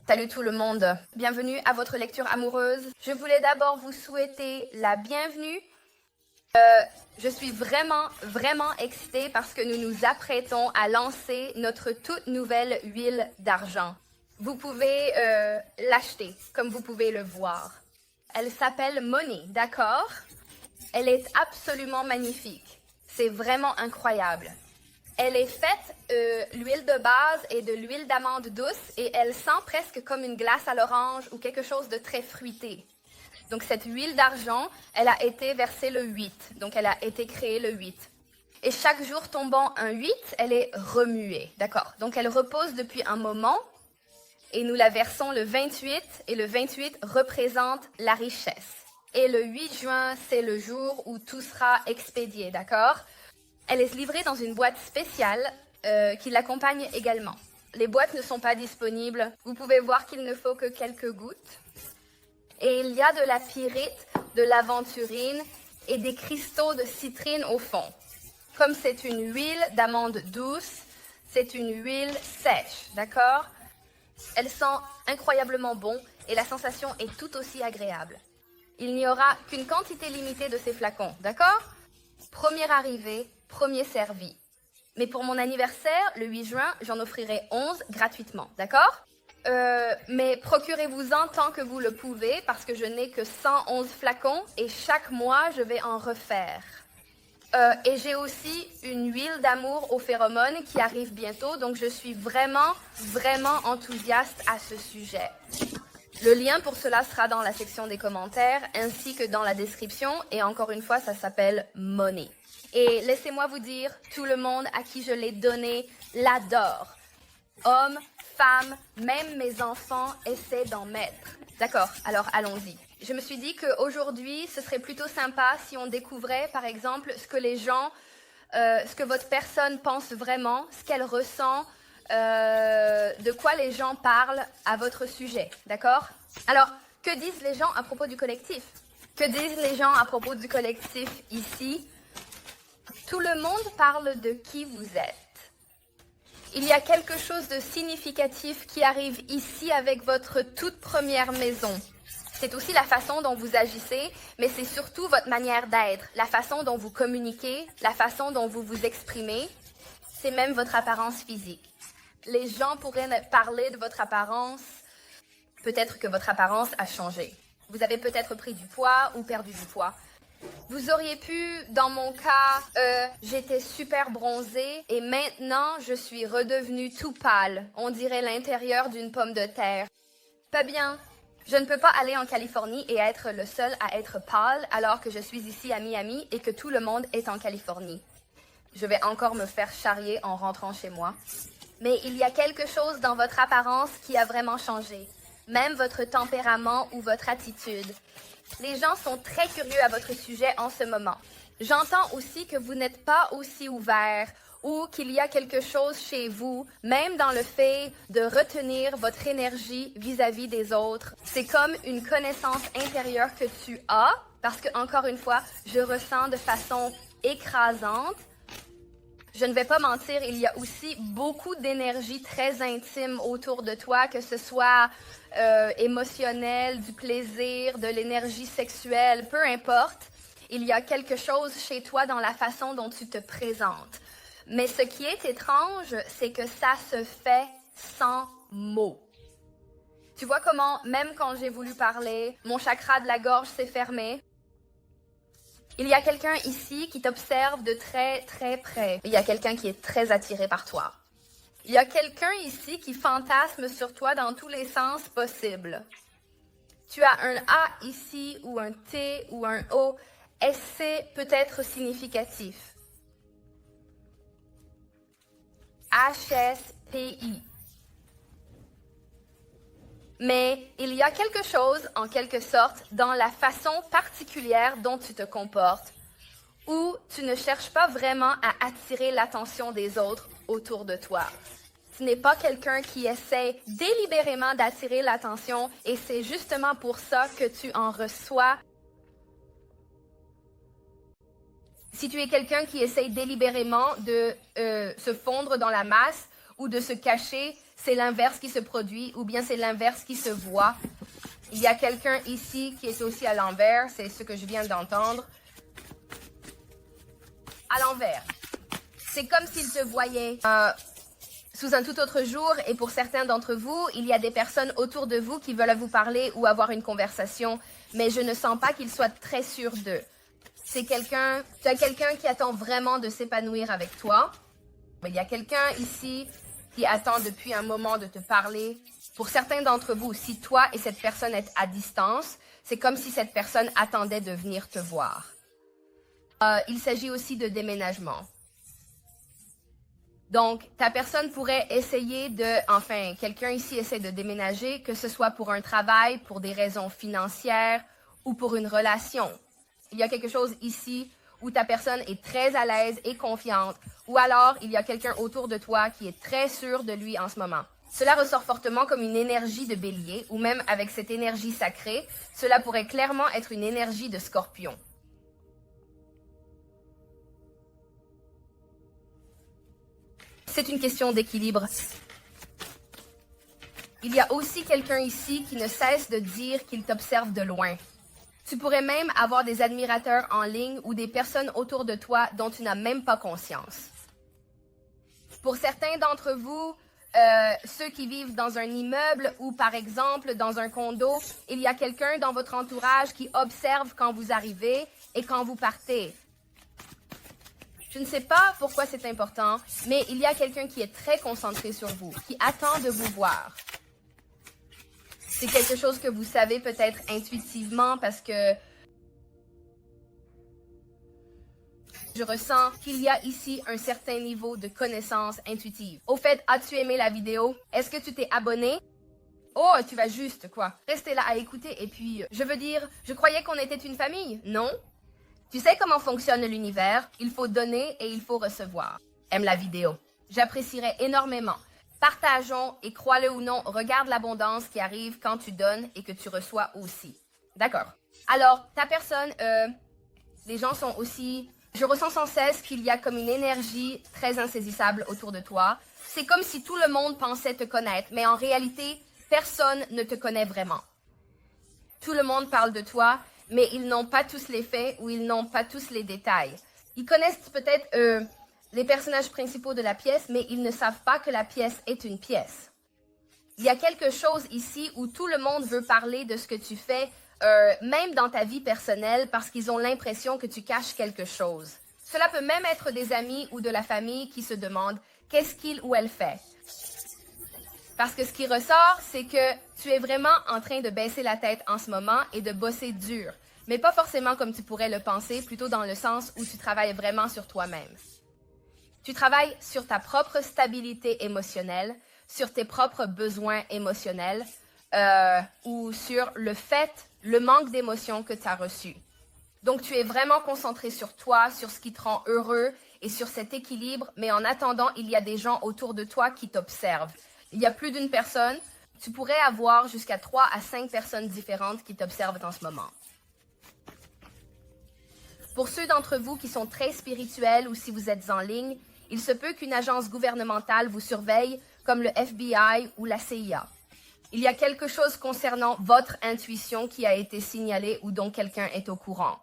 Salut tout le monde, bienvenue à votre lecture amoureuse. Je voulais d'abord vous souhaiter la bienvenue. Je suis vraiment excitée parce que nous nous apprêtons à lancer notre toute nouvelle huile d'argent. Vous pouvez l'acheter, comme vous pouvez le voir. Elle s'appelle Money, d'accord? Elle est absolument magnifique. C'est vraiment incroyable. Elle est faite, l'huile de base et de l'huile d'amande douce et elle sent presque comme une glace à l'orange ou quelque chose de très fruité. Donc cette huile d'argent, elle a été versée le 8, donc elle a été créée le 8. Et chaque jour tombant un 8, elle est remuée, d'accord? Donc elle repose depuis un moment et nous la versons le 28 et le 28 représente la richesse. Et le 8 juin, c'est le jour où tout sera expédié, d'accord? Elle est livrée dans une boîte spéciale qui l'accompagne également. Les boîtes ne sont pas disponibles. Vous pouvez voir qu'il ne faut que quelques gouttes. Et il y a de la pyrite, de l'aventurine et des cristaux de citrine au fond. Comme c'est une huile d'amande douce, c'est une huile sèche, d'accord? Elle sent incroyablement bon et la sensation est tout aussi agréable. Il n'y aura qu'une quantité limitée de ces flacons, d'accord? Premier arrivé, premier servi. Mais pour mon anniversaire, le 8 juin, j'en offrirai 11 gratuitement, d'accord? Mais procurez-vous-en tant que vous le pouvez parce que je n'ai que 111 flacons et chaque mois, je vais en refaire. Et j'ai aussi une huile d'amour aux phéromones qui arrive bientôt, donc je suis vraiment enthousiaste à ce sujet. Le lien pour cela sera dans la section des commentaires ainsi que dans la description et encore une fois, ça s'appelle Money. Et laissez-moi vous dire, tout le monde à qui je l'ai donné l'adore. Hommes, femmes, même mes enfants essaient d'en mettre. D'accord, alors allons-y. Je me suis dit qu'aujourd'hui, ce serait plutôt sympa si on découvrait, par exemple, ce que les gens, ce que votre personne pense vraiment, ce qu'elle ressent, de quoi les gens parlent à votre sujet, d'accord? Alors, que disent les gens à propos du collectif? Que disent les gens à propos du collectif ici? Tout le monde parle de qui vous êtes. Il y a quelque chose de significatif qui arrive ici avec votre toute première maison. C'est aussi la façon dont vous agissez, mais c'est surtout votre manière d'être, la façon dont vous communiquez, la façon dont vous vous exprimez. C'est même votre apparence physique. Les gens pourraient parler de votre apparence. Peut-être que votre apparence a changé. Vous avez peut-être pris du poids ou perdu du poids. Vous auriez pu, dans mon cas, j'étais super bronzée et maintenant je suis redevenue tout pâle. On dirait l'intérieur d'une pomme de terre. Pas bien. Je ne peux pas aller en Californie et être le seul à être pâle alors que je suis ici à Miami et que tout le monde est en Californie. Je vais encore me faire charrier en rentrant chez moi. Mais il y a quelque chose dans votre apparence qui a vraiment changé. Même votre tempérament ou votre attitude. Les gens sont très curieux à votre sujet en ce moment. J'entends aussi que vous n'êtes pas aussi ouvert ou qu'il y a quelque chose chez vous, même dans le fait de retenir votre énergie vis-à-vis des autres. C'est comme une connaissance intérieure que tu as, parce que, encore une fois, je ressens de façon écrasante. Je ne vais pas mentir, il y a aussi beaucoup d'énergie très intime autour de toi, que ce soit émotionnel, du plaisir, de l'énergie sexuelle, peu importe. Il y a quelque chose chez toi dans la façon dont tu te présentes. Mais ce qui est étrange, c'est que ça se fait sans mots. Tu vois comment, même quand j'ai voulu parler, mon chakra de la gorge s'est fermé? Il y a quelqu'un ici qui t'observe de très près. Il y a quelqu'un qui est très attiré par toi. Il y a quelqu'un ici qui fantasme sur toi dans tous les sens possibles. Tu as un A ici ou un T ou un O et c'est peut-être significatif. HSPI. Mais il y a quelque chose, en quelque sorte, dans la façon particulière dont tu te comportes, où tu ne cherches pas vraiment à attirer l'attention des autres autour de toi. Tu n'es pas quelqu'un qui essaie délibérément d'attirer l'attention et c'est justement pour ça que tu en reçois. Si tu es quelqu'un qui essaie délibérément de se fondre dans la masse ou de se cacher, c'est l'inverse qui se produit ou bien c'est l'inverse qui se voit. Il y a quelqu'un ici qui est aussi à l'envers, c'est ce que je viens d'entendre. À l'envers. C'est comme s'il te voyait sous un tout autre jour et pour certains d'entre vous, il y a des personnes autour de vous qui veulent vous parler ou avoir une conversation, mais je ne sens pas qu'ils soient très sûrs d'eux. Tu as quelqu'un qui attend vraiment de s'épanouir avec toi. Il y a quelqu'un ici qui attend depuis un moment de te parler. Pour certains d'entre vous, si toi et cette personne êtes à distance, c'est comme si cette personne attendait de venir te voir. Il s'agit aussi de déménagement. Donc, ta personne pourrait essayer quelqu'un ici essaie de déménager, que ce soit pour un travail, pour des raisons financières ou pour une relation. Il y a quelque chose ici où ta personne est très à l'aise et confiante, ou alors il y a quelqu'un autour de toi qui est très sûr de lui en ce moment. Cela ressort fortement comme une énergie de bélier, ou même avec cette énergie sacrée, cela pourrait clairement être une énergie de scorpion. C'est une question d'équilibre. Il y a aussi quelqu'un ici qui ne cesse de dire qu'il t'observe de loin. Tu pourrais même avoir des admirateurs en ligne ou des personnes autour de toi dont tu n'as même pas conscience. Pour certains d'entre vous, ceux qui vivent dans un immeuble ou par exemple dans un condo, il y a quelqu'un dans votre entourage qui observe quand vous arrivez et quand vous partez. Je ne sais pas pourquoi c'est important, mais il y a quelqu'un qui est très concentré sur vous, qui attend de vous voir. C'est quelque chose que vous savez peut-être intuitivement parce que je ressens qu'il y a ici un certain niveau de connaissance intuitive. Au fait, as-tu aimé la vidéo? Est-ce que tu t'es abonné? Oh, tu vas juste, quoi. Rester là à écouter et puis, je veux dire, je croyais qu'on était une famille, non? Tu sais comment fonctionne l'univers, il faut donner et il faut recevoir. Aime la vidéo. J'apprécierais énormément. Partageons et crois-le ou non, regarde l'abondance qui arrive quand tu donnes et que tu reçois aussi. D'accord. Alors, ta personne, les gens sont aussi... Je ressens sans cesse qu'il y a comme une énergie très insaisissable autour de toi. C'est comme si tout le monde pensait te connaître, mais en réalité, personne ne te connaît vraiment. Tout le monde parle de toi, mais ils n'ont pas tous les faits ou ils n'ont pas tous les détails. Ils connaissent peut-être les personnages principaux de la pièce, mais ils ne savent pas que la pièce est une pièce. Il y a quelque chose ici où tout le monde veut parler de ce que tu fais, même dans ta vie personnelle, parce qu'ils ont l'impression que tu caches quelque chose. Cela peut même être des amis ou de la famille qui se demandent qu'est-ce qu'il ou elle fait. Parce que ce qui ressort, c'est que tu es vraiment en train de baisser la tête en ce moment et de bosser dur, mais pas forcément comme tu pourrais le penser, plutôt dans le sens où tu travailles vraiment sur toi-même. Tu travailles sur ta propre stabilité émotionnelle, sur tes propres besoins émotionnels ou sur le manque d'émotion que tu as reçu. Donc, tu es vraiment concentré sur toi, sur ce qui te rend heureux et sur cet équilibre, mais en attendant, il y a des gens autour de toi qui t'observent. Il y a plus d'une personne, tu pourrais avoir jusqu'à 3 à 5 personnes différentes qui t'observent en ce moment. Pour ceux d'entre vous qui sont très spirituels ou si vous êtes en ligne, il se peut qu'une agence gouvernementale vous surveille comme le FBI ou la CIA. Il y a quelque chose concernant votre intuition qui a été signalé ou dont quelqu'un est au courant.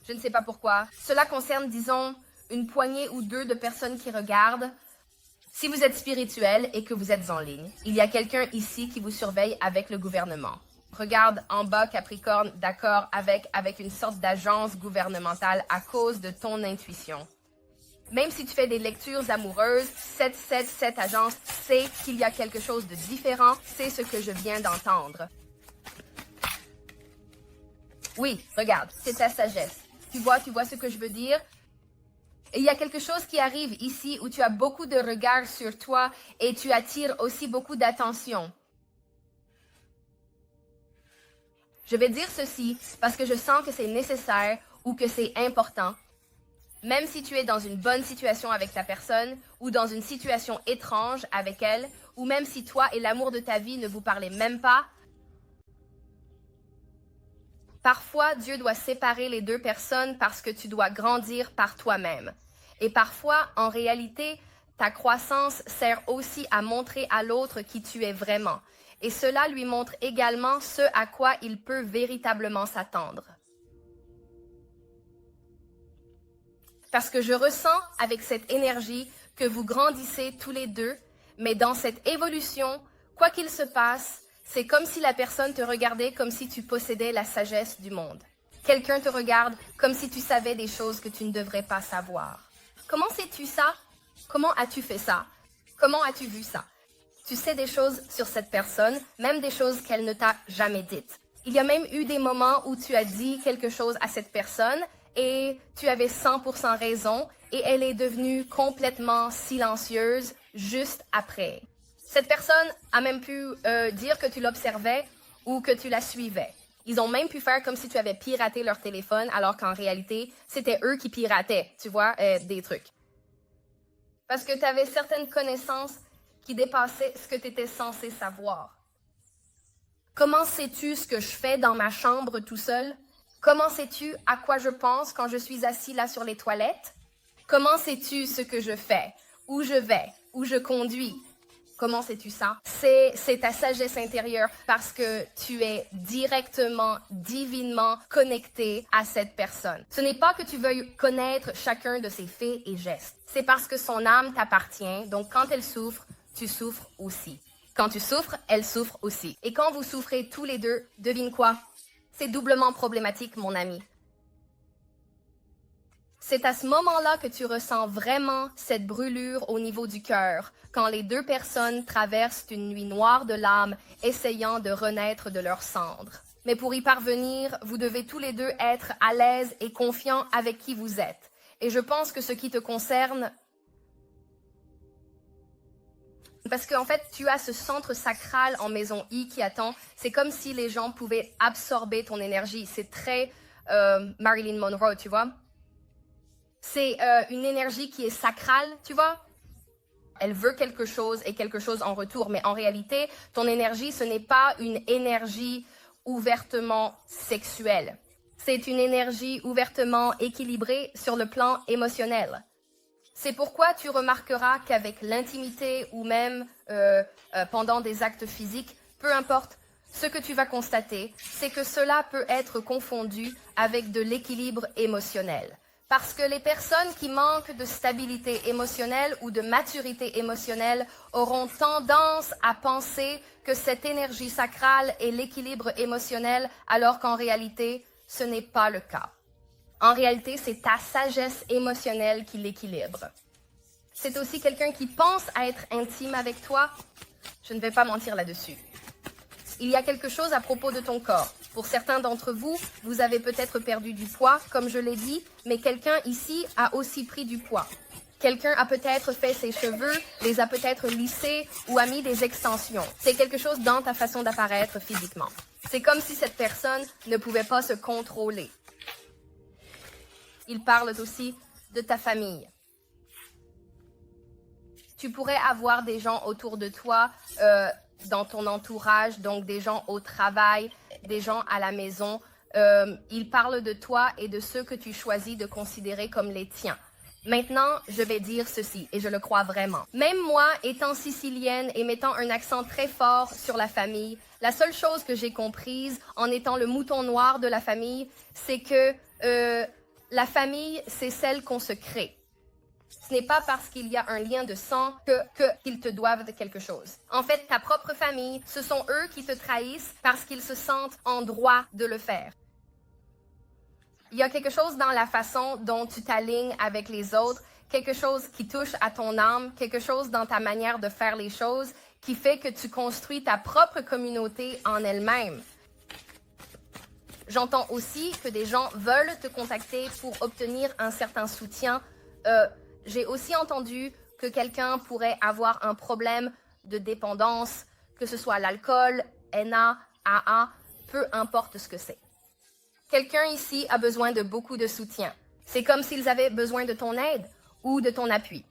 Je ne sais pas pourquoi. Cela concerne, disons, une poignée ou deux de personnes qui regardent. Si vous êtes spirituel et que vous êtes en ligne, il y a quelqu'un ici qui vous surveille avec le gouvernement. Regarde en bas, Capricorne, d'accord, avec une sorte d'agence gouvernementale à cause de ton intuition. Même si tu fais des lectures amoureuses, cette agence sait qu'il y a quelque chose de différent, c'est ce que je viens d'entendre. Oui, regarde, c'est ta sagesse. Tu vois ce que je veux dire? Et il y a quelque chose qui arrive ici où tu as beaucoup de regards sur toi et tu attires aussi beaucoup d'attention. Je vais dire ceci parce que je sens que c'est nécessaire ou que c'est important. Même si tu es dans une bonne situation avec ta personne ou dans une situation étrange avec elle, ou même si toi et l'amour de ta vie ne vous parlez même pas, parfois Dieu doit séparer les deux personnes parce que tu dois grandir par toi-même. Et parfois, en réalité, Ta croissance sert aussi à montrer à l'autre qui tu es vraiment. Et cela lui montre également ce à quoi il peut véritablement s'attendre. Parce que je ressens avec cette énergie que vous grandissez tous les deux, mais dans cette évolution, quoi qu'il se passe, c'est comme si la personne te regardait comme si tu possédais la sagesse du monde. Quelqu'un te regarde comme si tu savais des choses que tu ne devrais pas savoir. Comment sais-tu ça? Comment as-tu fait ça? Comment as-tu vu ça? Tu sais des choses sur cette personne, même des choses qu'elle ne t'a jamais dites. Il y a même eu des moments où tu as dit quelque chose à cette personne et tu avais 100% raison et elle est devenue complètement silencieuse juste après. Cette personne a même pu dire que tu l'observais ou que tu la suivais. Ils ont même pu faire comme si tu avais piraté leur téléphone alors qu'en réalité, c'était eux qui pirataient, tu vois, des trucs. Parce que tu avais certaines connaissances qui dépassaient ce que tu étais censé savoir. Comment sais-tu ce que je fais dans ma chambre tout seul? Comment sais-tu à quoi je pense quand je suis assis là sur les toilettes? Comment sais-tu ce que je fais? Où je vais? Où je conduis? Comment sais-tu ça? C'est ta sagesse intérieure parce que tu es directement, divinement connecté à cette personne. Ce n'est pas que tu veuilles connaître chacun de ses faits et gestes. C'est parce que son âme t'appartient. Donc quand elle souffre, tu souffres aussi. Quand tu souffres, elle souffre aussi. Et quand vous souffrez tous les deux, devine quoi? C'est doublement problématique, mon ami. C'est à ce moment-là que tu ressens vraiment cette brûlure au niveau du cœur, quand les deux personnes traversent une nuit noire de l'âme, essayant de renaître de leurs cendres. Mais pour y parvenir, vous devez tous les deux être à l'aise et confiants avec qui vous êtes. Et je pense que ce qui te concerne, parce qu'en fait, tu as ce centre sacral en maison I qui attend. C'est comme si les gens pouvaient absorber ton énergie. C'est très Marilyn Monroe, tu vois. C'est une énergie qui est sacrale, tu vois. Elle veut quelque chose et quelque chose en retour. Mais en réalité, ton énergie, ce n'est pas une énergie ouvertement sexuelle. C'est une énergie ouvertement équilibrée sur le plan émotionnel. C'est pourquoi tu remarqueras qu'avec l'intimité ou même pendant des actes physiques, peu importe, ce que tu vas constater, c'est que cela peut être confondu avec de l'équilibre émotionnel. Parce que les personnes qui manquent de stabilité émotionnelle ou de maturité émotionnelle auront tendance à penser que cette énergie sacrale est l'équilibre émotionnel, alors qu'en réalité, ce n'est pas le cas. En réalité, c'est ta sagesse émotionnelle qui l'équilibre. C'est aussi quelqu'un qui pense à être intime avec toi. Je ne vais pas mentir là-dessus. Il y a quelque chose à propos de ton corps. Pour certains d'entre vous, vous avez peut-être perdu du poids, comme je l'ai dit, mais quelqu'un ici a aussi pris du poids. Quelqu'un a peut-être fait ses cheveux, les a peut-être lissés ou a mis des extensions. C'est quelque chose dans ta façon d'apparaître physiquement. C'est comme si cette personne ne pouvait pas se contrôler. Il parle aussi de ta famille. Tu pourrais avoir des gens autour de toi, dans ton entourage, donc des gens au travail, des gens à la maison. Il parle de toi et de ceux que tu choisis de considérer comme les tiens. Maintenant, je vais dire ceci, et je le crois vraiment. Même moi, étant sicilienne et mettant un accent très fort sur la famille, la seule chose que j'ai comprise en étant le mouton noir de la famille, c'est que la famille, c'est celle qu'on se crée. Ce n'est pas parce qu'il y a un lien de sang qu'ils te doivent de quelque chose. En fait, ta propre famille, ce sont eux qui te trahissent parce qu'ils se sentent en droit de le faire. Il y a quelque chose dans la façon dont tu t'alignes avec les autres, quelque chose qui touche à ton âme, quelque chose dans ta manière de faire les choses qui fait que tu construis ta propre communauté en elle-même. J'entends aussi que des gens veulent te contacter pour obtenir un certain soutien. J'ai aussi entendu que quelqu'un pourrait avoir un problème de dépendance, que ce soit l'alcool, NA, AA, peu importe ce que c'est. Quelqu'un ici a besoin de beaucoup de soutien. C'est comme s'ils avaient besoin de ton aide ou de ton appui.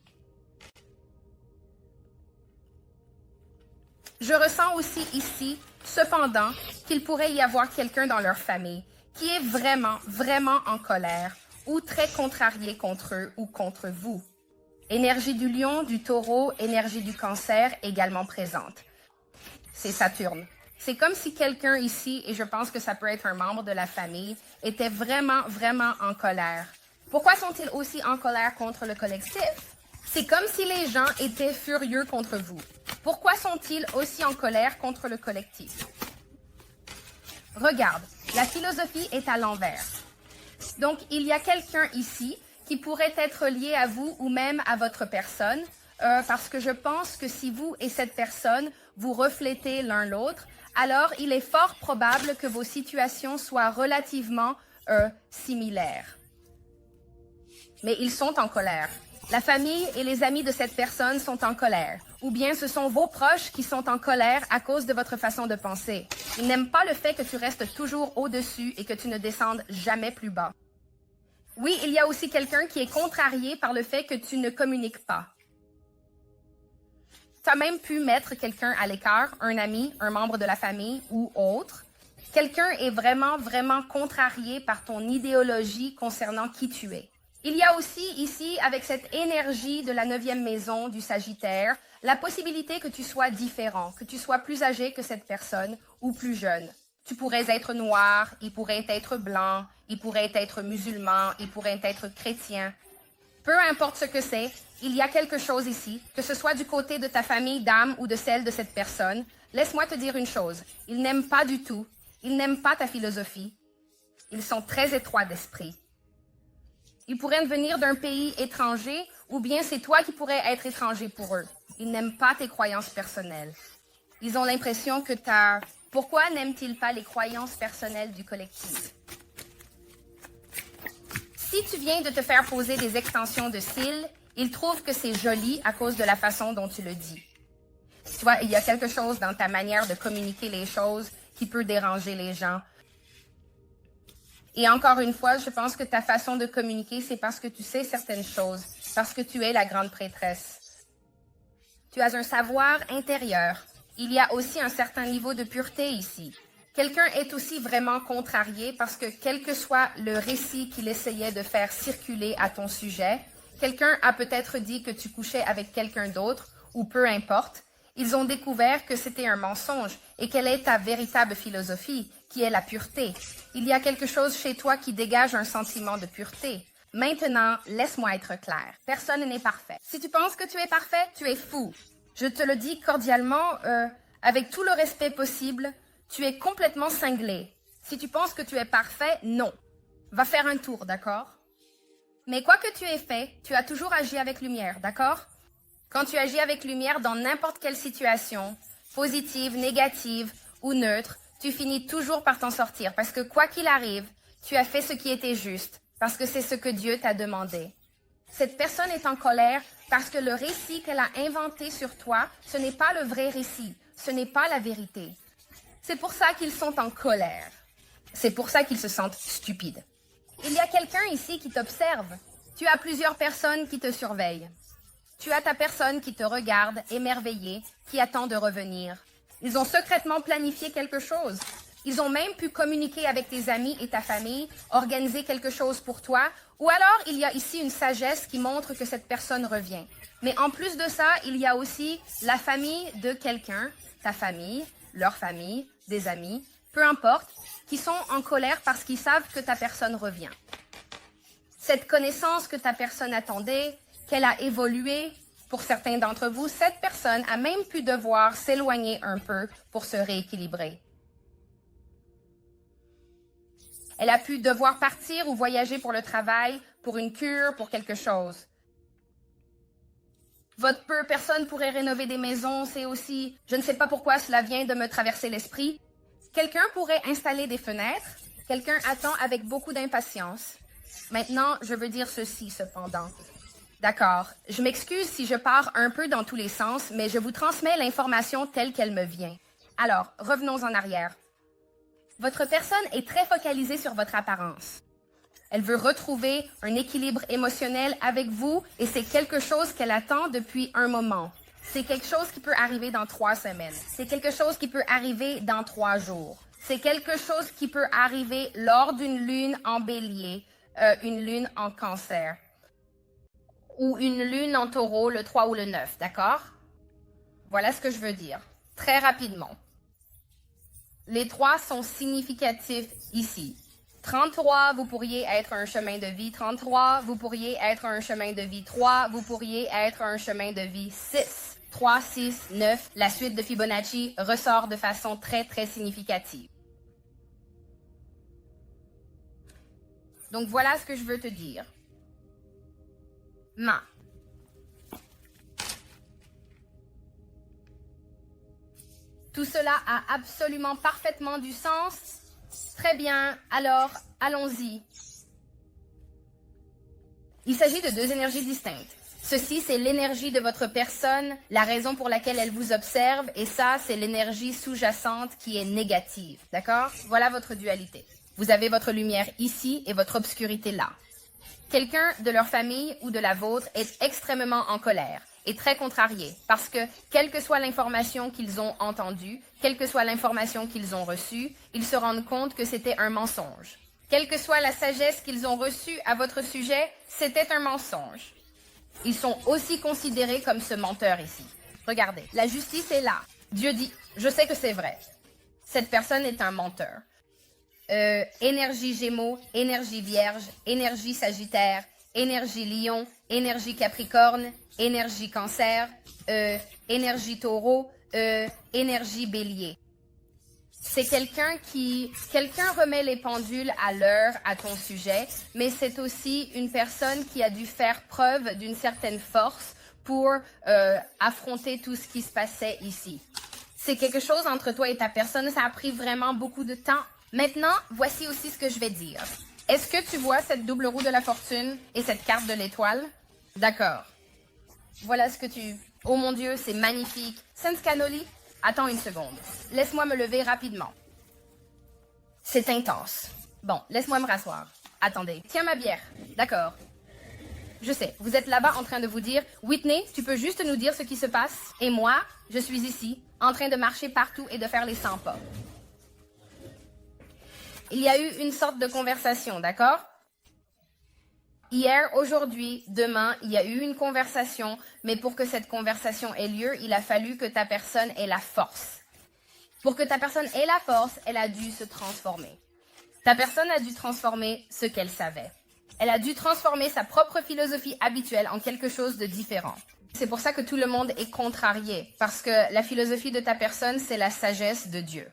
Je ressens aussi ici, cependant, qu'il pourrait y avoir quelqu'un dans leur famille qui est vraiment, vraiment en colère ou très contrarié contre eux ou contre vous. Énergie du lion, du taureau, énergie du cancer également présente. C'est Saturne. C'est comme si quelqu'un ici, et je pense que ça peut être un membre de la famille, était vraiment, vraiment en colère. Pourquoi sont-ils aussi en colère contre le collectif? C'est comme si les gens étaient furieux contre vous. Pourquoi sont-ils aussi en colère contre le collectif? Regarde, la philosophie est à l'envers. Donc, il y a quelqu'un ici qui pourrait être lié à vous ou même à votre personne, parce que je pense que si vous et cette personne, vous reflétez l'un l'autre, alors il est fort probable que vos situations soient relativement similaires. Mais ils sont en colère. La famille et les amis de cette personne sont en colère. Ou bien ce sont vos proches qui sont en colère à cause de votre façon de penser. Ils n'aiment pas le fait que tu restes toujours au-dessus et que tu ne descendes jamais plus bas. Oui, il y a aussi quelqu'un qui est contrarié par le fait que tu ne communiques pas. Tu as même pu mettre quelqu'un à l'écart, un ami, un membre de la famille ou autre. Quelqu'un est vraiment, vraiment contrarié par ton idéologie concernant qui tu es. Il y a aussi ici, avec cette énergie de la 9e maison du Sagittaire, la possibilité que tu sois différent, que tu sois plus âgé que cette personne ou plus jeune. Tu pourrais être noir, il pourrait être blanc, il pourrait être musulman, il pourrait être chrétien. Peu importe ce que c'est, il y a quelque chose ici, que ce soit du côté de ta famille d'âme ou de celle de cette personne. Laisse-moi te dire une chose, ils n'aiment pas du tout, ils n'aiment pas ta philosophie. Ils sont très étroits d'esprit. Ils pourraient venir d'un pays étranger ou bien c'est toi qui pourrais être étranger pour eux. Ils n'aiment pas tes croyances personnelles. Ils ont l'impression que t'as... Pourquoi n'aiment-ils pas les croyances personnelles du collectif? Si tu viens de te faire poser des extensions de cils, ils trouvent que c'est joli à cause de la façon dont tu le dis. Tu vois, il y a quelque chose dans ta manière de communiquer les choses qui peut déranger les gens. Et encore une fois, je pense que ta façon de communiquer, c'est parce que tu sais certaines choses, parce que tu es la grande prêtresse. Tu as un savoir intérieur. Il y a aussi un certain niveau de pureté ici. Quelqu'un est aussi vraiment contrarié parce que quel que soit le récit qu'il essayait de faire circuler à ton sujet, quelqu'un a peut-être dit que tu couchais avec quelqu'un d'autre, ou peu importe, ils ont découvert que c'était un mensonge et quelle est ta véritable philosophie, qui est la pureté. Il y a quelque chose chez toi qui dégage un sentiment de pureté. Maintenant, laisse-moi être clair. Personne n'est parfait. Si tu penses que tu es parfait, tu es fou. Je te le dis cordialement, avec tout le respect possible, tu es complètement cinglé. Si tu penses que tu es parfait, non. Va faire un tour, d'accord? Mais quoi que tu aies fait, tu as toujours agi avec lumière, d'accord? Quand tu agis avec lumière dans n'importe quelle situation, positive, négative ou neutre, tu finis toujours par t'en sortir parce que quoi qu'il arrive, tu as fait ce qui était juste, parce que c'est ce que Dieu t'a demandé. Cette personne est en colère parce que le récit qu'elle a inventé sur toi, ce n'est pas le vrai récit, ce n'est pas la vérité. C'est pour ça qu'ils sont en colère. C'est pour ça qu'ils se sentent stupides. Il y a quelqu'un ici qui t'observe. Tu as plusieurs personnes qui te surveillent. Tu as ta personne qui te regarde, émerveillée, qui attend de revenir. Ils ont secrètement planifié quelque chose. Ils ont même pu communiquer avec tes amis et ta famille, organiser quelque chose pour toi, ou alors il y a ici une sagesse qui montre que cette personne revient. Mais en plus de ça, il y a aussi la famille de quelqu'un, ta famille, leur famille, des amis, peu importe, qui sont en colère parce qu'ils savent que ta personne revient. Cette connaissance que ta personne attendait, qu'elle a évolué, pour certains d'entre vous, cette personne a même pu devoir s'éloigner un peu pour se rééquilibrer. Elle a pu devoir partir ou voyager pour le travail, pour une cure, pour quelque chose. Votre personne pourrait rénover des maisons, c'est aussi, je ne sais pas pourquoi cela vient de me traverser l'esprit. Quelqu'un pourrait installer des fenêtres, quelqu'un attend avec beaucoup d'impatience. Maintenant, je veux dire ceci cependant. D'accord, je m'excuse si je pars un peu dans tous les sens, mais je vous transmets l'information telle qu'elle me vient. Alors, revenons en arrière. Votre personne est très focalisée sur votre apparence. Elle veut retrouver un équilibre émotionnel avec vous et c'est quelque chose qu'elle attend depuis un moment. C'est quelque chose qui peut arriver dans 3 semaines. C'est quelque chose qui peut arriver dans 3 jours. C'est quelque chose qui peut arriver lors d'une lune en bélier, une lune en cancer. ou une lune en taureau le 3 ou le 9, d'accord? Voilà ce que je veux dire, très rapidement. Les 3 sont significatifs ici. 33, vous pourriez être un chemin de vie 33, vous pourriez être un chemin de vie 3, vous pourriez être un chemin de vie 6. 3, 6, 9, la suite de Fibonacci ressort de façon très, très significative. Donc voilà ce que je veux te dire. Ma. Tout cela a absolument parfaitement du sens. Très bien, alors allons-y. Il s'agit de 2 énergies distinctes. Ceci, c'est l'énergie de votre personne, la raison pour laquelle elle vous observe, et ça, c'est l'énergie sous-jacente qui est négative, d'accord? Voilà votre dualité. Vous avez votre lumière ici et votre obscurité là. Quelqu'un de leur famille ou de la vôtre est extrêmement en colère et très contrarié parce que, quelle que soit l'information qu'ils ont entendue, quelle que soit l'information qu'ils ont reçue, ils se rendent compte que c'était un mensonge. Quelle que soit la sagesse qu'ils ont reçue à votre sujet, c'était un mensonge. Ils sont aussi considérés comme ce menteur ici. Regardez, la justice est là. Dieu dit, je sais que c'est vrai. Cette personne est un menteur. Énergie Gémeaux, énergie Vierge, énergie Sagittaire, énergie Lion, énergie Capricorne, énergie Cancer, énergie Taureau, énergie Bélier. C'est quelqu'un remet les pendules à l'heure à ton sujet, mais c'est aussi une personne qui a dû faire preuve d'une certaine force pour affronter tout ce qui se passait ici. C'est quelque chose entre toi et ta personne, ça a pris vraiment beaucoup de temps. Maintenant, voici aussi ce que je vais dire. Est-ce que tu vois cette double roue de la fortune et cette carte de l'étoile? D'accord. Voilà ce que tu... Oh mon Dieu, c'est magnifique. Senskanoli, attends une seconde. Laisse-moi me lever rapidement. C'est intense. Bon, laisse-moi me rasseoir. Attendez. Tiens ma bière. D'accord. Je sais, vous êtes là-bas en train de vous dire, Whitney, tu peux juste nous dire ce qui se passe? Et moi, je suis ici, en train de marcher partout et de faire les 100 pas. Il y a eu une sorte de conversation, d'accord? Hier, aujourd'hui, demain, il y a eu une conversation, mais pour que cette conversation ait lieu, il a fallu que ta personne ait la force. Pour que ta personne ait la force, elle a dû se transformer. Ta personne a dû transformer ce qu'elle savait. Elle a dû transformer sa propre philosophie habituelle en quelque chose de différent. C'est pour ça que tout le monde est contrarié, parce que la philosophie de ta personne, c'est la sagesse de Dieu.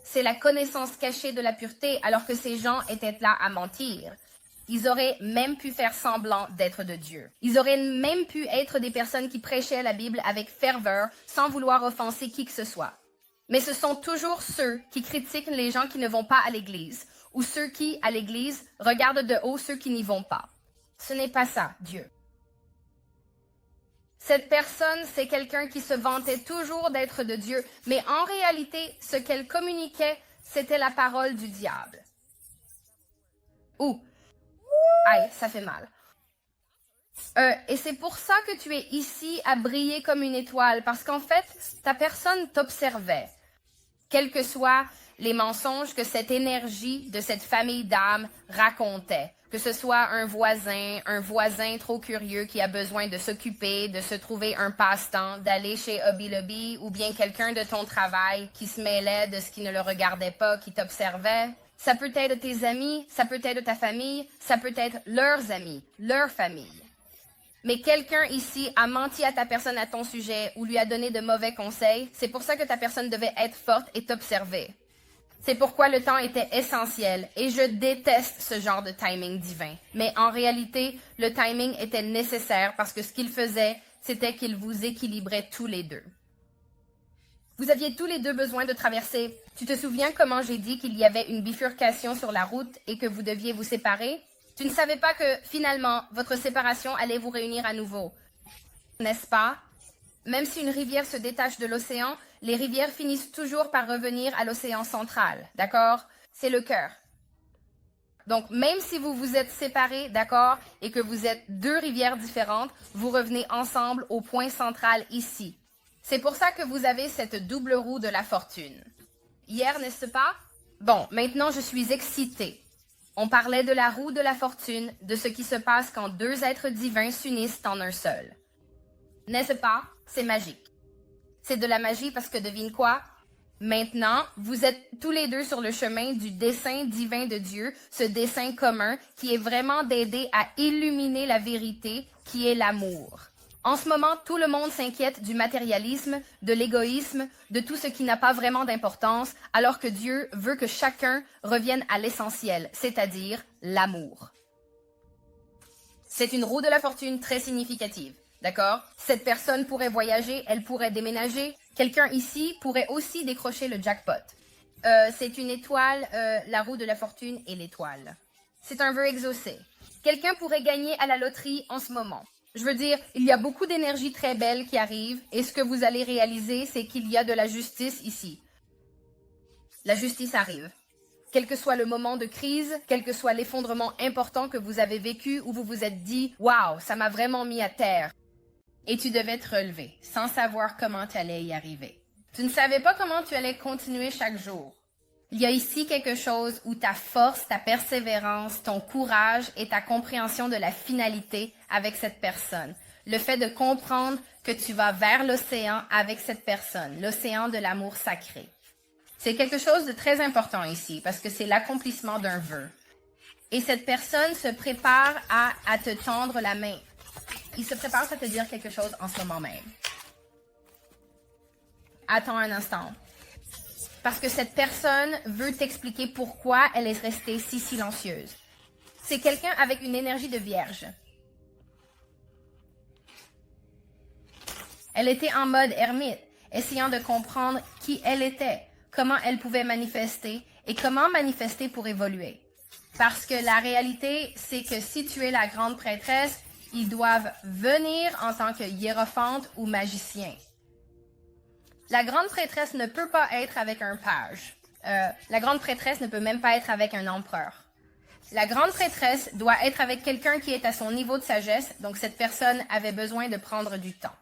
C'est la connaissance cachée de la pureté, alors que ces gens étaient là à mentir. Ils auraient même pu faire semblant d'être de Dieu. Ils auraient même pu être des personnes qui prêchaient la Bible avec ferveur, sans vouloir offenser qui que ce soit. Mais ce sont toujours ceux qui critiquent les gens qui ne vont pas à l'église, ou ceux qui, à l'église, regardent de haut ceux qui n'y vont pas. Ce n'est pas ça, Dieu. Cette personne, c'est quelqu'un qui se vantait toujours d'être de Dieu, mais en réalité, ce qu'elle communiquait, c'était la parole du diable. Ouh! Aïe, ça fait mal. Et c'est pour ça que tu es ici à briller comme une étoile, parce qu'en fait, ta personne t'observait. Quels que soient les mensonges que cette énergie de cette famille d'âmes racontait. Que ce soit un voisin trop curieux qui a besoin de s'occuper, de se trouver un passe-temps, d'aller chez Hobby Lobby, ou bien quelqu'un de ton travail qui se mêlait de ce qui ne le regardait pas, qui t'observait. Ça peut être tes amis, ça peut être ta famille, ça peut être leurs amis, leur famille. Mais quelqu'un ici a menti à ta personne à ton sujet ou lui a donné de mauvais conseils. C'est pour ça que ta personne devait être forte et t'observer. C'est pourquoi le temps était essentiel et je déteste ce genre de timing divin. Mais en réalité, le timing était nécessaire parce que ce qu'il faisait, c'était qu'il vous équilibrait tous les deux. Vous aviez tous les deux besoin de traverser. Tu te souviens comment j'ai dit qu'il y avait une bifurcation sur la route et que vous deviez vous séparer? Tu ne savais pas que, finalement, votre séparation allait vous réunir à nouveau. N'est-ce pas? Même si une rivière se détache de l'océan, les rivières finissent toujours par revenir à l'océan central, d'accord? C'est le cœur. Donc, même si vous vous êtes séparés, d'accord, et que vous êtes deux rivières différentes, vous revenez ensemble au point central ici. C'est pour ça que vous avez cette double roue de la fortune. Hier, n'est-ce pas? Bon, maintenant je suis excitée. On parlait de la roue de la fortune, de ce qui se passe quand deux êtres divins s'unissent en un seul. N'est-ce pas? C'est magique. C'est de la magie parce que devine quoi? Maintenant, vous êtes tous les deux sur le chemin du dessein divin de Dieu, ce dessein commun qui est vraiment d'aider à illuminer la vérité qui est l'amour. En ce moment, tout le monde s'inquiète du matérialisme, de l'égoïsme, de tout ce qui n'a pas vraiment d'importance, alors que Dieu veut que chacun revienne à l'essentiel, c'est-à-dire l'amour. C'est une roue de la fortune très significative, d'accord? Cette personne pourrait voyager, elle pourrait déménager. Quelqu'un ici pourrait aussi décrocher le jackpot. C'est une étoile, la roue de la fortune et l'étoile. C'est un vœu exaucé. Quelqu'un pourrait gagner à la loterie en ce moment. Je veux dire, il y a beaucoup d'énergie très belle qui arrive et ce que vous allez réaliser, c'est qu'il y a de la justice ici. La justice arrive. Quel que soit le moment de crise, quel que soit l'effondrement important que vous avez vécu où vous vous êtes dit « Wow, ça m'a vraiment mis à terre ». Et tu devais te relever, sans savoir comment tu allais y arriver. Tu ne savais pas comment tu allais continuer chaque jour. Il y a ici quelque chose où ta force, ta persévérance, ton courage et ta compréhension de la finalité avec cette personne. Le fait de comprendre que tu vas vers l'océan avec cette personne, l'océan de l'amour sacré. C'est quelque chose de très important ici parce que c'est l'accomplissement d'un vœu. Et cette personne se prépare à te tendre la main. Il se prépare à te dire quelque chose en ce moment même. Attends un instant. Parce que cette personne veut t'expliquer pourquoi elle est restée si silencieuse. C'est quelqu'un avec une énergie de vierge. Elle était en mode ermite, essayant de comprendre qui elle était, comment elle pouvait manifester et comment manifester pour évoluer. Parce que la réalité, c'est que si tu es la grande prêtresse, ils doivent venir en tant que hiérophante ou magicien. La grande prêtresse ne peut pas être avec un page. La grande prêtresse ne peut même pas être avec un empereur. La grande prêtresse doit être avec quelqu'un qui est à son niveau de sagesse, donc cette personne avait besoin de prendre du temps.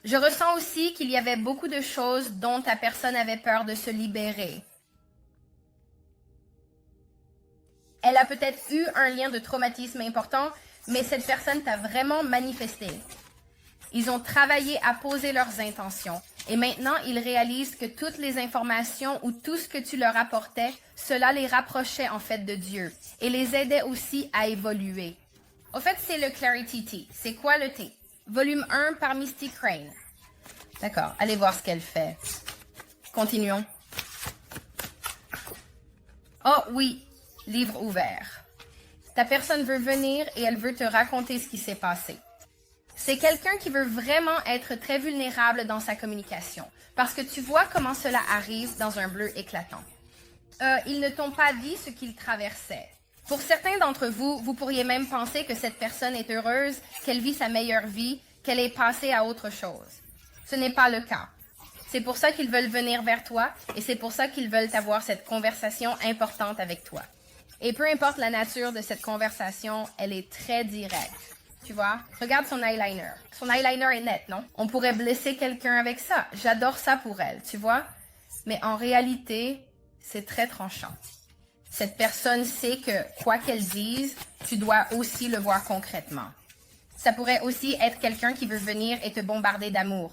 Je ressens aussi qu'il y avait beaucoup de choses dont ta personne avait peur de se libérer. Elle a peut-être eu un lien de traumatisme important, mais cette personne t'a vraiment manifesté. Ils ont travaillé à poser leurs intentions et maintenant ils réalisent que toutes les informations ou tout ce que tu leur apportais, cela les rapprochait en fait de Dieu et les aidait aussi à évoluer. Au fait, c'est le Clarity Tea. C'est quoi le thé? Volume 1 par Misty Crane. D'accord, allez voir ce qu'elle fait. Continuons. Oh oui, livre ouvert. Ta personne veut venir et elle veut te raconter ce qui s'est passé. C'est quelqu'un qui veut vraiment être très vulnérable dans sa communication, parce que tu vois comment cela arrive dans un bleu éclatant. Ils ne t'ont pas dit ce qu'ils traversaient. Pour certains d'entre vous, vous pourriez même penser que cette personne est heureuse, qu'elle vit sa meilleure vie, qu'elle est passée à autre chose. Ce n'est pas le cas. C'est pour ça qu'ils veulent venir vers toi et c'est pour ça qu'ils veulent avoir cette conversation importante avec toi. Et peu importe la nature de cette conversation, elle est très directe. Tu vois, regarde son eyeliner. Son eyeliner est net, non? On pourrait blesser quelqu'un avec ça. J'adore ça pour elle, tu vois? Mais en réalité, c'est très tranchant. Cette personne sait que, quoi qu'elle dise, tu dois aussi le voir concrètement. Ça pourrait aussi être quelqu'un qui veut venir et te bombarder d'amour.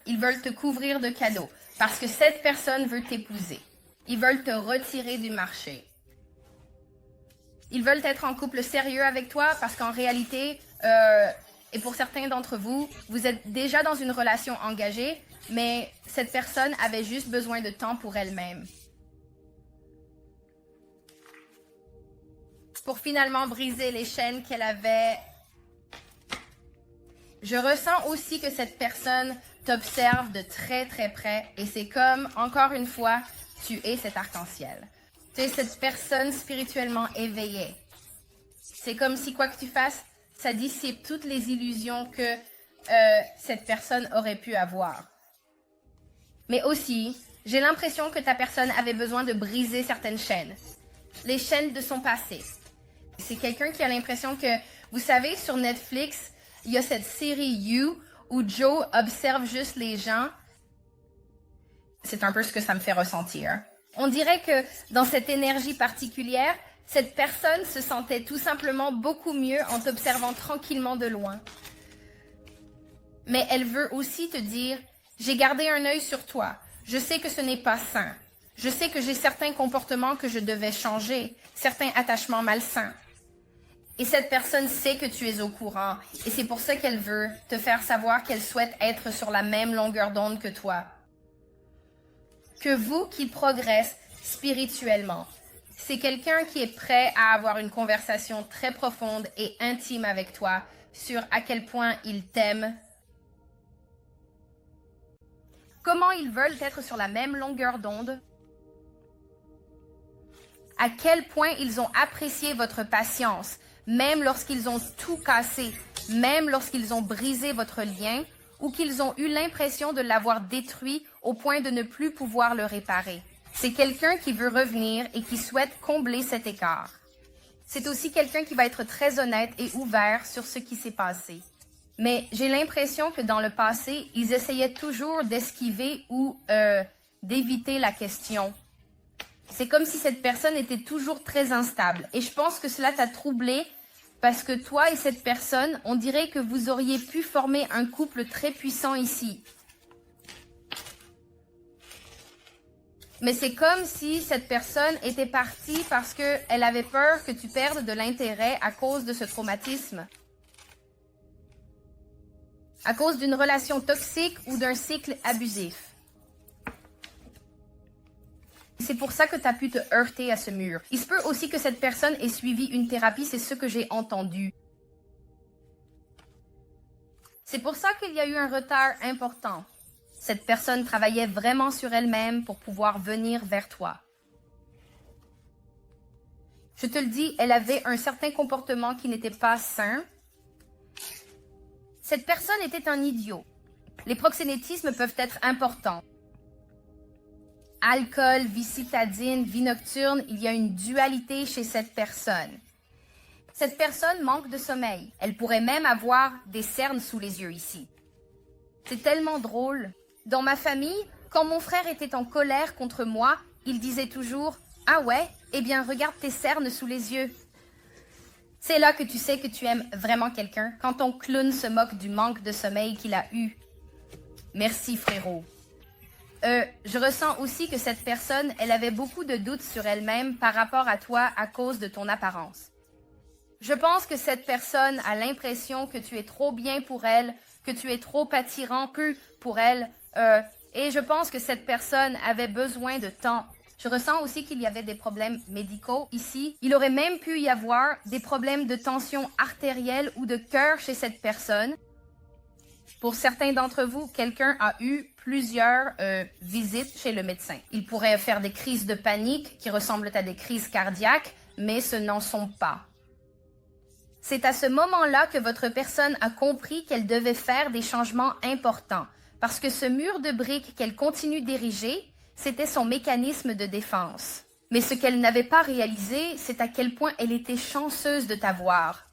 Ils veulent te couvrir de cadeaux parce que cette personne veut t'épouser. Ils veulent te retirer du marché. Ils veulent être en couple sérieux avec toi parce qu'en réalité, et pour certains d'entre vous, vous êtes déjà dans une relation engagée, mais cette personne avait juste besoin de temps pour elle-même. Pour finalement briser les chaînes qu'elle avait. Je ressens aussi que cette personne t'observe de très très près et c'est comme, encore une fois, tu es cet arc-en-ciel. Tu es cette personne spirituellement éveillée. C'est comme si quoi que tu fasses, ça dissipe toutes les illusions que cette personne aurait pu avoir. Mais aussi, j'ai l'impression que ta personne avait besoin de briser certaines chaînes. Les chaînes de son passé. C'est quelqu'un qui a l'impression que, vous savez, sur Netflix, il y a cette série You où Joe observe juste les gens. C'est un peu ce que ça me fait ressentir. On dirait que dans cette énergie particulière, cette personne se sentait tout simplement beaucoup mieux en t'observant tranquillement de loin. Mais elle veut aussi te dire, j'ai gardé un œil sur toi, je sais que ce n'est pas sain, je sais que j'ai certains comportements que je devais changer, certains attachements malsains. Et cette personne sait que tu es au courant, et c'est pour ça qu'elle veut te faire savoir qu'elle souhaite être sur la même longueur d'onde que toi. Que vous qui progressez spirituellement, c'est quelqu'un qui est prêt à avoir une conversation très profonde et intime avec toi sur à quel point il t'aime, comment ils veulent être sur la même longueur d'onde, à quel point ils ont apprécié votre patience, même lorsqu'ils ont tout cassé, même lorsqu'ils ont brisé votre lien ou qu'ils ont eu l'impression de l'avoir détruit au point de ne plus pouvoir le réparer. C'est quelqu'un qui veut revenir et qui souhaite combler cet écart. C'est aussi quelqu'un qui va être très honnête et ouvert sur ce qui s'est passé. Mais j'ai l'impression que dans le passé, ils essayaient toujours d'esquiver ou d'éviter la question. C'est comme si cette personne était toujours très instable. Et je pense que cela t'a troublé parce que toi et cette personne, on dirait que vous auriez pu former un couple très puissant ici. Mais c'est comme si cette personne était partie parce qu'elle avait peur que tu perdes de l'intérêt à cause de ce traumatisme. À cause d'une relation toxique ou d'un cycle abusif. C'est pour ça que tu as pu te heurter à ce mur. Il se peut aussi que cette personne ait suivi une thérapie, c'est ce que j'ai entendu. C'est pour ça qu'il y a eu un retard important. Cette personne travaillait vraiment sur elle-même pour pouvoir venir vers toi. Je te le dis, elle avait un certain comportement qui n'était pas sain. Cette personne était un idiot. Les proxénétismes peuvent être importants. Alcool, vie citadine, vie nocturne, il y a une dualité chez cette personne. Cette personne manque de sommeil. Elle pourrait même avoir des cernes sous les yeux ici. C'est tellement drôle. Dans ma famille, quand mon frère était en colère contre moi, il disait toujours « Ah ouais, eh bien regarde tes cernes sous les yeux ». C'est là que tu sais que tu aimes vraiment quelqu'un, quand ton clown se moque du manque de sommeil qu'il a eu. Merci frérot. Je ressens aussi que cette personne, elle avait beaucoup de doutes sur elle-même par rapport à toi à cause de ton apparence. Je pense que cette personne a l'impression que tu es trop bien pour elle, que tu es trop attirant que pour elle, et je pense que cette personne avait besoin de temps. Je ressens aussi qu'il y avait des problèmes médicaux ici. Il aurait même pu y avoir des problèmes de tension artérielle ou de cœur chez cette personne. Pour certains d'entre vous, quelqu'un a eu plusieurs visites chez le médecin. Il pourrait faire des crises de panique qui ressemblent à des crises cardiaques, mais ce n'en sont pas. C'est à ce moment-là que votre personne a compris qu'elle devait faire des changements importants, parce que ce mur de briques qu'elle continue d'ériger, c'était son mécanisme de défense. Mais ce qu'elle n'avait pas réalisé, c'est à quel point elle était chanceuse de t'avoir.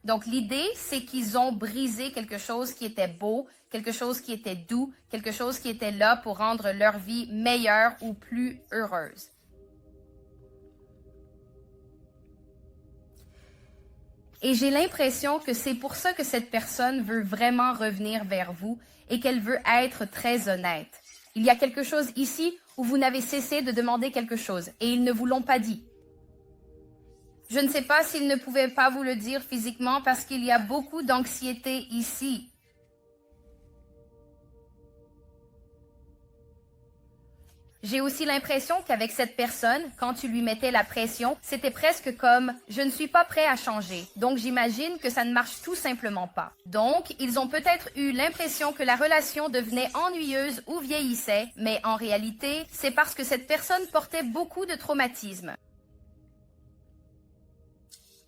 Donc l'idée, c'est qu'ils ont brisé quelque chose qui était beau, quelque chose qui était doux, quelque chose qui était là pour rendre leur vie meilleure ou plus heureuse. Et j'ai l'impression que c'est pour ça que cette personne veut vraiment revenir vers vous et qu'elle veut être très honnête. Il y a quelque chose ici où vous n'avez cessé de demander quelque chose et ils ne vous l'ont pas dit. Je ne sais pas s'ils ne pouvaient pas vous le dire physiquement parce qu'il y a beaucoup d'anxiété ici. J'ai aussi l'impression qu'avec cette personne, quand tu lui mettais la pression, c'était presque comme « je ne suis pas prêt à changer ». Donc j'imagine que ça ne marche tout simplement pas. Donc, ils ont peut-être eu l'impression que la relation devenait ennuyeuse ou vieillissait, mais en réalité, c'est parce que cette personne portait beaucoup de traumatisme.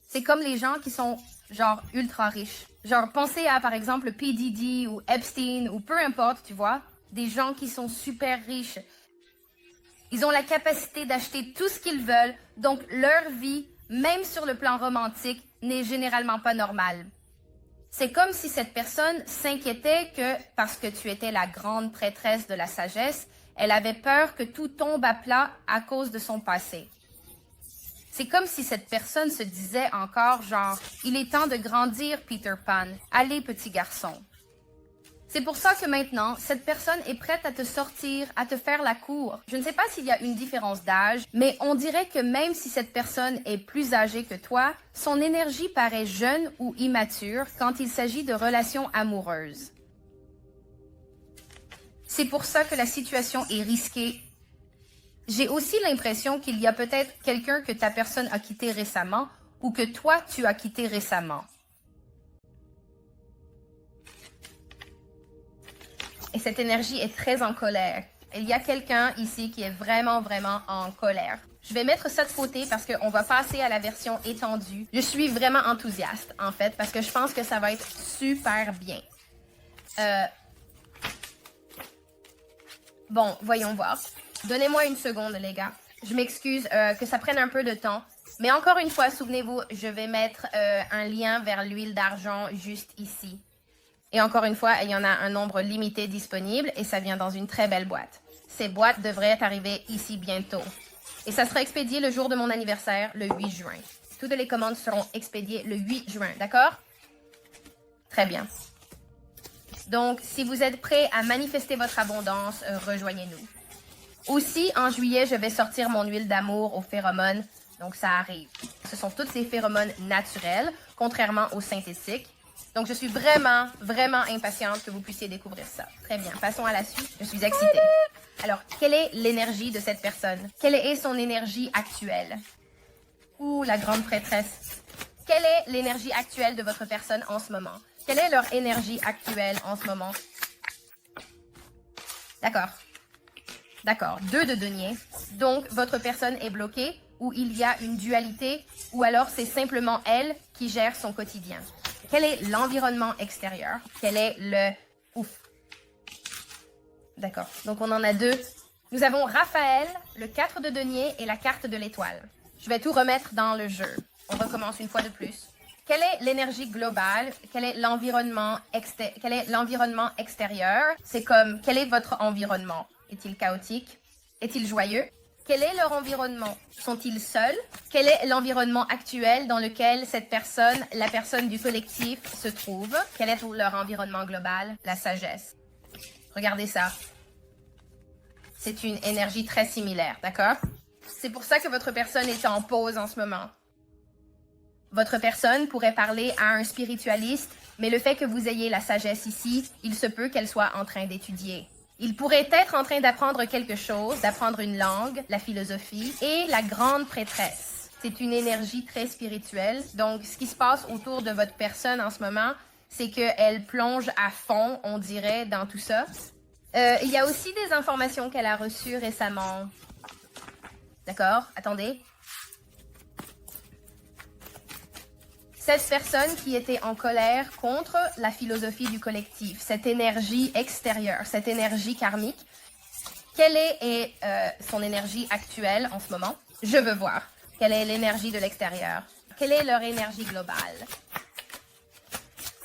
C'est comme les gens qui sont genre ultra riches. Genre pensez à par exemple P. Diddy ou Epstein ou peu importe, tu vois. Des gens qui sont super riches. Ils ont la capacité d'acheter tout ce qu'ils veulent, donc leur vie, même sur le plan romantique, n'est généralement pas normale. C'est comme si cette personne s'inquiétait que, parce que tu étais la grande prêtresse de la sagesse, Elle avait peur que tout tombe à plat à cause de son passé. C'est comme si cette personne se disait encore genre « Il est temps de grandir, Peter Pan. Allez, petit garçon. » C'est pour ça que maintenant, cette personne est prête à te sortir, à te faire la cour. Je ne sais pas s'il y a une différence d'âge, mais on dirait que même si cette personne est plus âgée que toi, son énergie paraît jeune ou immature quand il s'agit de relations amoureuses. C'est pour ça que la situation est risquée. J'ai aussi l'impression qu'il y a peut-être quelqu'un que ta personne a quitté récemment ou que toi, tu as quitté récemment. Et cette énergie est très en colère. Il y a quelqu'un ici qui est vraiment, vraiment en colère. Je vais mettre ça de côté parce qu'on va passer à la version étendue. Je suis vraiment enthousiaste, en fait, parce que je pense que ça va être super bien. Bon, voyons voir. Donnez-moi une seconde, les gars. Je m'excuse que ça prenne un peu de temps. Mais encore une fois, souvenez-vous, je vais mettre un lien vers l'huile d'argent juste ici. Et encore une fois, il y en a un nombre limité disponible et ça vient dans une très belle boîte. Ces boîtes devraient arriver ici bientôt. Et ça sera expédié le jour de mon anniversaire, le 8 juin. Toutes les commandes seront expédiées le 8 juin, d'accord? Très bien. Donc, si vous êtes prêts à manifester votre abondance, rejoignez-nous. Aussi, en juillet, je vais sortir mon huile d'amour aux phéromones. Donc, ça arrive. Ce sont toutes ces phéromones naturelles, contrairement aux synthétiques. Donc, je suis vraiment, vraiment impatiente que vous puissiez découvrir ça. Très bien, passons à la suite. Je suis excitée. Alors, quelle est l'énergie de cette personne? Quelle est son énergie actuelle? Ouh, la grande prêtresse. Quelle est l'énergie actuelle de votre personne en ce moment? Quelle est leur énergie actuelle en ce moment? D'accord. D'accord, 2 de denier. Donc, votre personne est bloquée ou il y a une dualité ou alors c'est simplement elle qui gère son quotidien. Quel est l'environnement extérieur? Quel est le... Ouf. D'accord, donc on en a 2. Nous avons Raphaël, le 4 de denier et la carte de l'étoile. Je vais tout remettre dans le jeu. On recommence une fois de plus. Quelle est l'énergie globale? Quel est l'environnement extérieur? C'est comme, quel est votre environnement? Est-il chaotique? Est-il joyeux? Quel est leur environnement? Sont-ils seuls? Quel est l'environnement actuel dans lequel cette personne, la personne du collectif, se trouve? Quel est leur environnement global? La sagesse. Regardez ça. C'est une énergie très similaire, d'accord? C'est pour ça que votre personne est en pause en ce moment. Votre personne pourrait parler à un spiritualiste, mais le fait que vous ayez la sagesse ici, il se peut qu'elle soit en train d'étudier. Il pourrait être en train d'apprendre quelque chose, d'apprendre une langue, la philosophie et la grande prêtresse. C'est une énergie très spirituelle. Donc, ce qui se passe autour de votre personne en ce moment, c'est qu'elle plonge à fond, on dirait, dans tout ça. Il y a aussi des informations qu'elle a reçues récemment. D'accord? Attendez. Cette personne qui était en colère contre la philosophie du collectif, cette énergie extérieure, cette énergie karmique, quelle est son énergie actuelle en ce moment? Je veux voir. Quelle est l'énergie de l'extérieur? Quelle est leur énergie globale?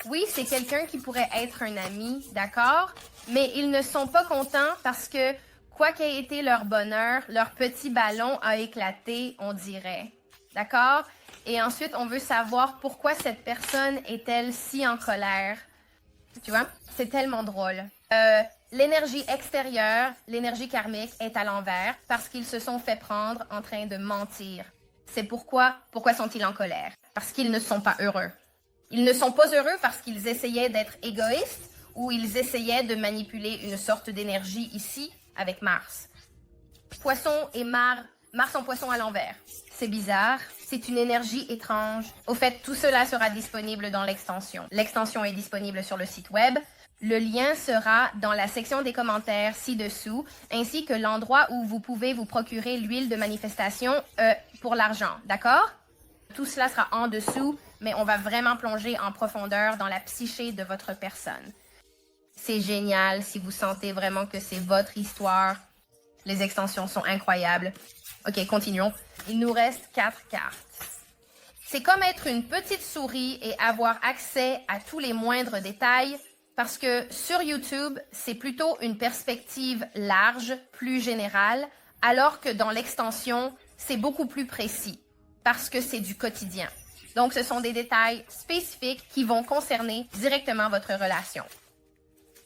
Oui, c'est quelqu'un qui pourrait être un ami, d'accord? Mais ils ne sont pas contents parce que, quoi qu'ait été leur bonheur, leur petit ballon a éclaté, on dirait. D'accord? Et ensuite, on veut savoir pourquoi cette personne est-elle si en colère. Tu vois? C'est tellement drôle. L'énergie extérieure, l'énergie karmique est à l'envers parce qu'ils se sont fait prendre en train de mentir. C'est pourquoi sont-ils en colère? Parce qu'ils ne sont pas heureux. Ils ne sont pas heureux parce qu'ils essayaient d'être égoïstes ou ils essayaient de manipuler une sorte d'énergie ici avec Mars. Poisson et Mars en poisson à l'envers. C'est bizarre. C'est une énergie étrange. Au fait, tout cela sera disponible dans l'extension. L'extension est disponible sur le site web. Le lien sera dans la section des commentaires ci-dessous, ainsi que l'endroit où vous pouvez vous procurer l'huile de manifestation pour l'argent. D'accord? Tout cela sera en dessous, mais on va vraiment plonger en profondeur dans la psyché de votre personne. C'est génial si vous sentez vraiment que c'est votre histoire. Les extensions sont incroyables. Ok, continuons. Il nous reste 4 cartes. C'est comme être une petite souris et avoir accès à tous les moindres détails. Parce que sur YouTube, c'est plutôt une perspective large, plus générale, alors que dans l'extension, c'est beaucoup plus précis, parce que c'est du quotidien. Donc, ce sont des détails spécifiques qui vont concerner directement votre relation.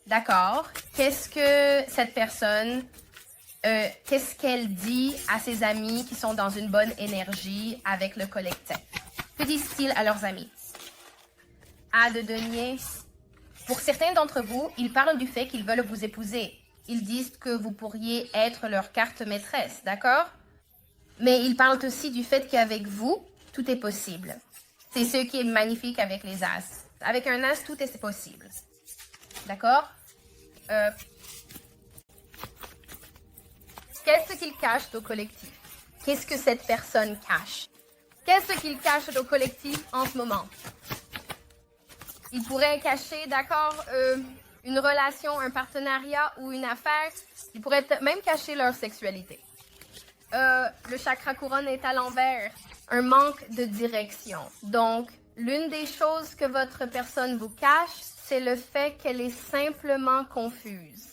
D'accord? Qu'est-ce que cette personne, qu'est-ce qu'elle dit à ses amis qui sont dans une bonne énergie avec le collectif? Que disent-ils à leurs amis? A de denier. Pour certains d'entre vous, ils parlent du fait qu'ils veulent vous épouser. Ils disent que vous pourriez être leur carte maîtresse, d'accord? Mais ils parlent aussi du fait qu'avec vous, tout est possible. C'est ce qui est magnifique avec les as. Avec un as, tout est possible. D'accord? Qu'est-ce qu'il cache au collectif? Qu'est-ce que cette personne cache? Qu'est-ce qu'il cache au collectif en ce moment? Il pourrait cacher, d'accord, une relation, un partenariat ou une affaire. Il pourrait même cacher leur sexualité. Le chakra couronne est à l'envers. Un manque de direction. Donc, l'une des choses que votre personne vous cache, c'est le fait qu'elle est simplement confuse.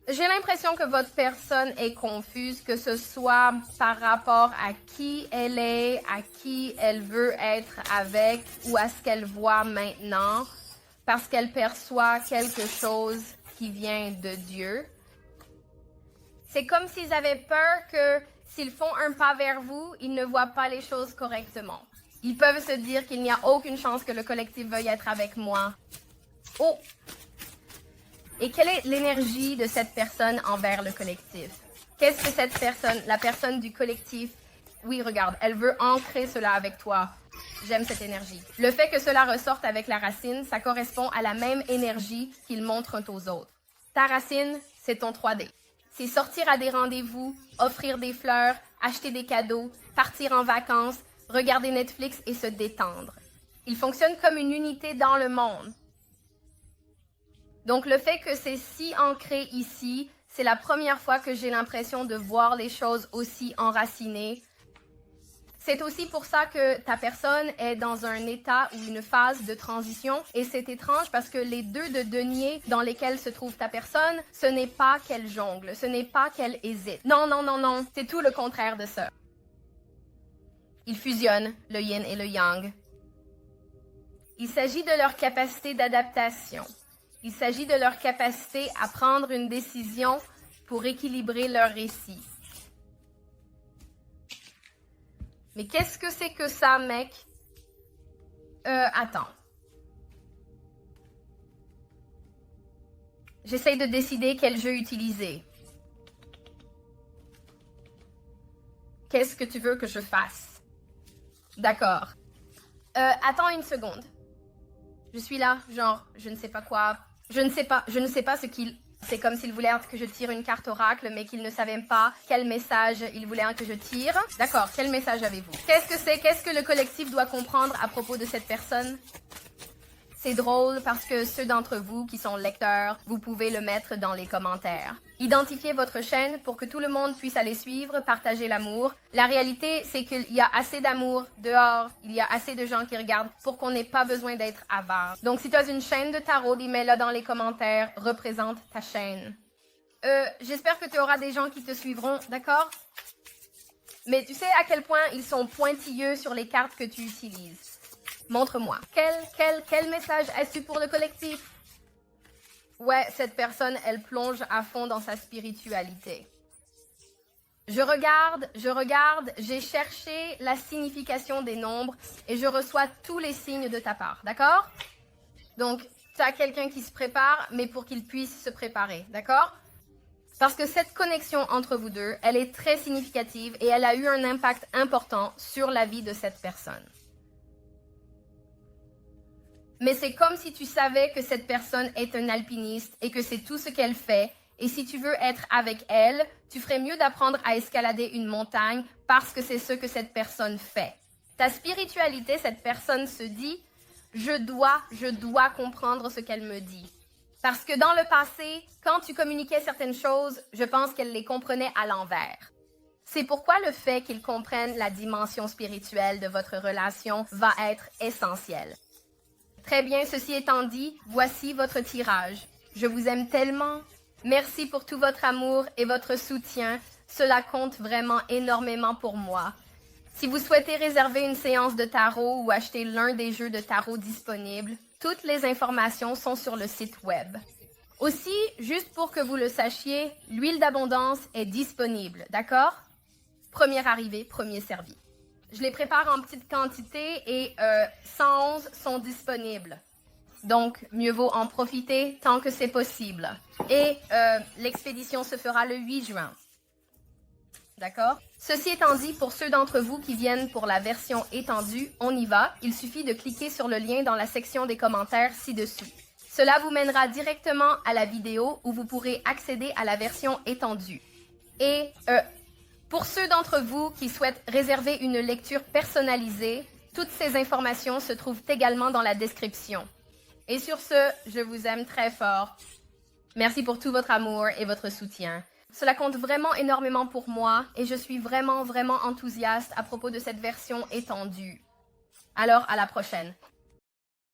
J'ai l'impression que votre personne est confuse, que ce soit par rapport à qui elle est, à qui elle veut être avec ou à ce qu'elle voit maintenant, parce qu'elle perçoit quelque chose qui vient de Dieu. C'est comme s'ils avaient peur que s'ils font un pas vers vous, ils ne voient pas les choses correctement. Ils peuvent se dire qu'il n'y a aucune chance que le collectif veuille être avec moi. Oh! Et quelle est l'énergie de cette personne envers le collectif? Qu'est-ce que cette personne, la personne du collectif, oui, regarde, elle veut ancrer cela avec toi. J'aime cette énergie. Le fait que cela ressorte avec la racine, ça correspond à la même énergie qu'ils montrent aux autres. Ta racine, c'est ton 3D. C'est sortir à des rendez-vous, offrir des fleurs, acheter des cadeaux, partir en vacances, regarder Netflix et se détendre. Il fonctionne comme une unité dans le monde. Donc, le fait que c'est si ancré ici, c'est la première fois que j'ai l'impression de voir les choses aussi enracinées. C'est aussi pour ça que ta personne est dans un état ou une phase de transition. Et c'est étrange parce que les deux de denier dans lesquels se trouve ta personne, ce n'est pas qu'elle jongle, ce n'est pas qu'elle hésite. Non, non, non, non, c'est tout le contraire de ça. Ils fusionnent, le yin et le yang. Il s'agit de leur capacité d'adaptation. Il s'agit de leur capacité à prendre une décision pour équilibrer leur récit. Mais qu'est-ce que c'est que ça, mec? Attends. J'essaye de décider quel jeu utiliser. Qu'est-ce que tu veux que je fasse? D'accord. Attends une seconde. Je suis là, genre, je ne sais pas quoi. Je ne sais pas ce qu'il... C'est comme s'il voulait que je tire une carte oracle, mais qu'il ne savait pas quel message il voulait que je tire. D'accord, quel message avez-vous? Qu'est-ce que c'est? Qu'est-ce que le collectif doit comprendre à propos de cette personne? C'est drôle parce que ceux d'entre vous qui sont lecteurs, vous pouvez le mettre dans les commentaires. Identifiez votre chaîne pour que tout le monde puisse aller suivre, partager l'amour. La réalité, c'est qu'il y a assez d'amour dehors, il y a assez de gens qui regardent pour qu'on n'ait pas besoin d'être avare. Donc si tu as une chaîne de tarot, mets-la dans les commentaires, représente ta chaîne. J'espère que tu auras des gens qui te suivront, d'accord? Mais tu sais à quel point ils sont pointilleux sur les cartes que tu utilises. Montre-moi. Quel message as-tu pour le collectif? Ouais, cette personne, elle plonge à fond dans sa spiritualité. Je regarde, j'ai cherché la signification des nombres et je reçois tous les signes de ta part, d'accord? Donc, tu as quelqu'un qui se prépare, mais pour qu'il puisse se préparer, d'accord? Parce que cette connexion entre vous deux, elle est très significative et elle a eu un impact important sur la vie de cette personne. Mais c'est comme si tu savais que cette personne est un alpiniste et que c'est tout ce qu'elle fait. Et si tu veux être avec elle, tu ferais mieux d'apprendre à escalader une montagne parce que c'est ce que cette personne fait. Ta spiritualité, cette personne se dit, je dois comprendre ce qu'elle me dit. Parce que dans le passé, quand tu communiquais certaines choses, je pense qu'elle les comprenait à l'envers. C'est pourquoi le fait qu'ils comprennent la dimension spirituelle de votre relation va être essentiel. Très bien, ceci étant dit, voici votre tirage. Je vous aime tellement. Merci pour tout votre amour et votre soutien. Cela compte vraiment énormément pour moi. Si vous souhaitez réserver une séance de tarot ou acheter l'un des jeux de tarot disponibles, toutes les informations sont sur le site web. Aussi, juste pour que vous le sachiez, l'huile d'abondance est disponible, d'accord? Premier arrivé, premier servi. Je les prépare en petite quantité et 111 sont disponibles. Donc, mieux vaut en profiter tant que c'est possible. Et l'expédition se fera le 8 juin. D'accord? Ceci étant dit, pour ceux d'entre vous qui viennent pour la version étendue, on y va. Il suffit de cliquer sur le lien dans la section des commentaires ci-dessous. Cela vous mènera directement à la vidéo où vous pourrez accéder à la version étendue. Et pour ceux d'entre vous qui souhaitent réserver une lecture personnalisée, toutes ces informations se trouvent également dans la description. Et sur ce, je vous aime très fort. Merci pour tout votre amour et votre soutien. Cela compte vraiment énormément pour moi et je suis vraiment enthousiaste à propos de cette version étendue. Alors, à la prochaine.